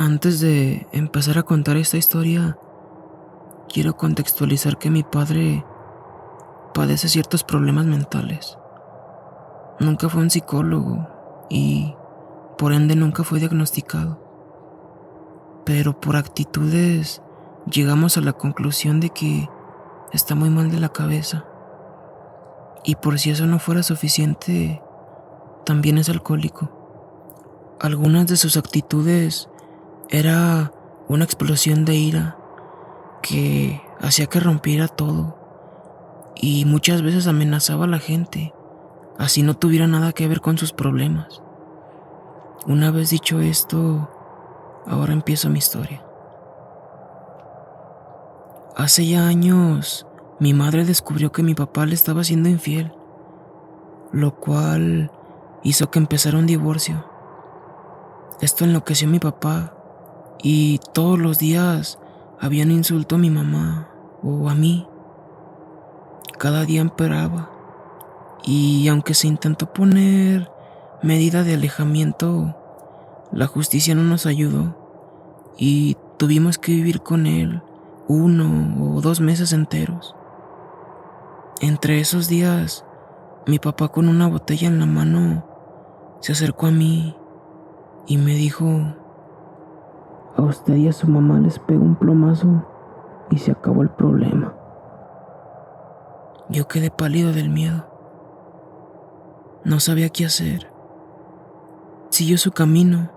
Antes de empezar a contar esta historia, quiero contextualizar que mi padre padece ciertos problemas mentales. Nunca fue un psicólogo y por ende nunca fue diagnosticado. Pero por actitudes llegamos a la conclusión de que está muy mal de la cabeza. Y por si eso no fuera suficiente, también es alcohólico. Algunas de sus actitudes era una explosión de ira que hacía que rompiera todo y muchas veces amenazaba a la gente, así no tuviera nada que ver con sus problemas. Una vez dicho esto, ahora empiezo mi historia. Hace ya años, mi madre descubrió que mi papá le estaba siendo infiel, lo cual hizo que empezara un divorcio. Esto enloqueció a mi papá y todos los días había un insulto a mi mamá o a mí. Cada día empeoraba y aunque se intentó poner medida de alejamiento, la justicia no nos ayudó y tuvimos que vivir con él 1 o 2 meses enteros. Entre esos días, mi papá con una botella en la mano se acercó a mí y me dijo: "A usted y a su mamá les pego un plomazo y se acabó el problema". Yo quedé pálido del miedo. No sabía qué hacer. Siguió su camino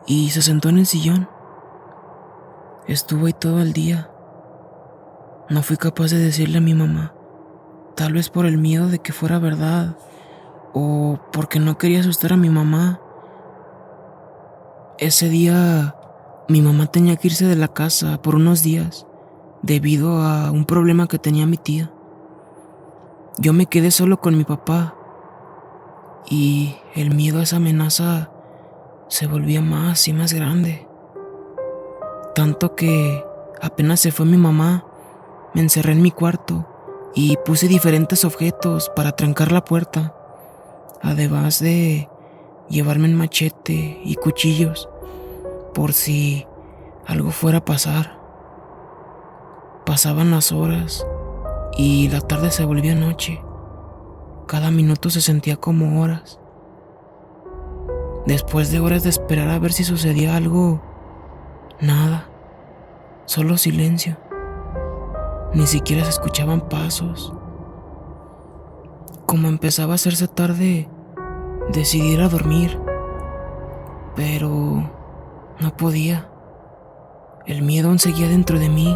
y se sentó en el sillón. Estuvo ahí todo el día. No fui capaz de decirle a mi mamá, tal vez por el miedo de que fuera verdad o porque no quería asustar a mi mamá. Ese día mi mamá tenía que irse de la casa por unos días debido a un problema que tenía mi tía. Yo me quedé solo con mi papá y el miedo a esa amenaza se volvía más y más grande. Tanto que apenas se fue mi mamá, me encerré en mi cuarto y puse diferentes objetos para trancar la puerta, además de llevarme un machete y cuchillos por si algo fuera a pasar. Pasaban las horas y la tarde se volvía noche. Cada minuto se sentía como horas. Después de horas de esperar a ver si sucedía algo, nada, solo silencio. Ni siquiera se escuchaban pasos. Como empezaba a hacerse tarde, decidí ir a dormir, pero no podía. El miedo aún seguía dentro de mí.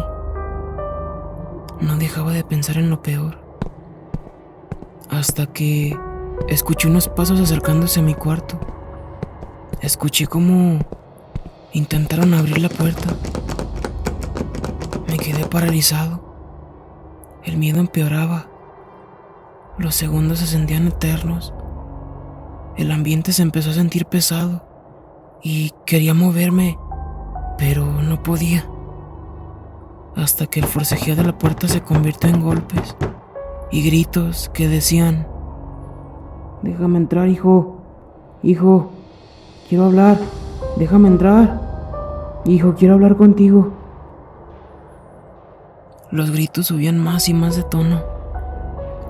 No dejaba de pensar en lo peor. Hasta que escuché unos pasos acercándose a mi cuarto. Escuché cómo intentaron abrir la puerta. Me quedé paralizado. El miedo empeoraba. Los segundos se sentían eternos. El ambiente se empezó a sentir pesado y quería moverme, pero no podía. Hasta que el forcejeo de la puerta se convirtió en golpes y gritos que decían: "Déjame entrar, hijo. Hijo, quiero hablar. Déjame entrar. Hijo, quiero hablar contigo". Los gritos subían más y más de tono.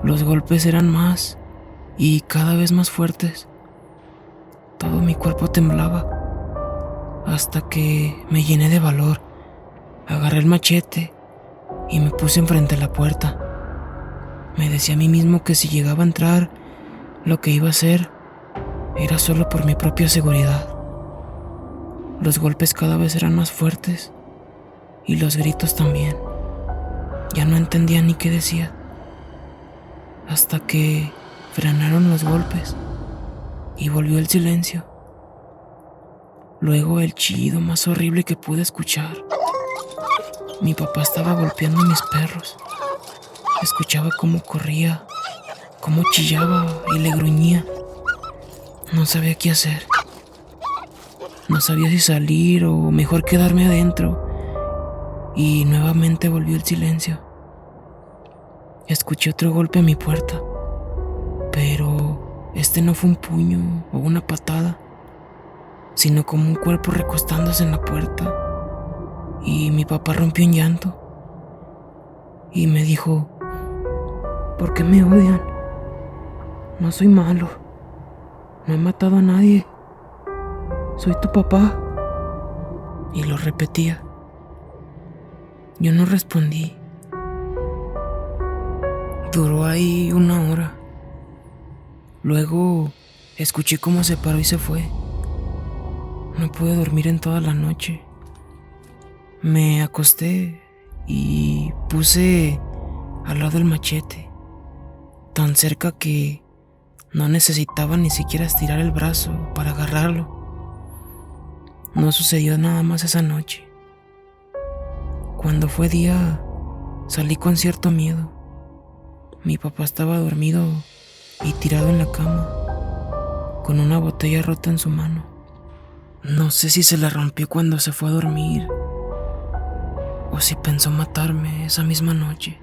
Los golpes eran más y cada vez más fuertes. Todo mi cuerpo temblaba. Hasta que me llené de valor. Agarré el machete y me puse enfrente de la puerta. Me decía a mí mismo que si llegaba a entrar, lo que iba a hacer era solo por mi propia seguridad. Los golpes cada vez eran más fuertes y los gritos también. Ya no entendía ni qué decía. Hasta que frenaron los golpes y volvió el silencio. Luego el chillido más horrible que pude escuchar. Mi papá estaba golpeando a mis perros. Escuchaba cómo corría, cómo chillaba y le gruñía. No sabía qué hacer. No sabía si salir o mejor quedarme adentro. Y nuevamente volvió el silencio. Escuché otro golpe a mi puerta, pero este no fue un puño o una patada. sino como un cuerpo recostándose en la puerta. Y mi papá rompió en llanto y me dijo: ¿por qué me odian? No soy malo, no he matado a nadie, soy tu papá. Y lo repetía. Yo no respondí. Duró ahí 1 hora. Luego escuché cómo se paró y se fue. No pude dormir en toda la noche. Me acosté y puse al lado el machete, tan cerca que no necesitaba ni siquiera estirar el brazo para agarrarlo. No sucedió nada más esa noche. Cuando fue día, salí con cierto miedo. Mi papá estaba dormido y tirado en la cama, con una botella rota en su mano. No sé si se la rompió cuando se fue a dormir o si pensó matarme esa misma noche.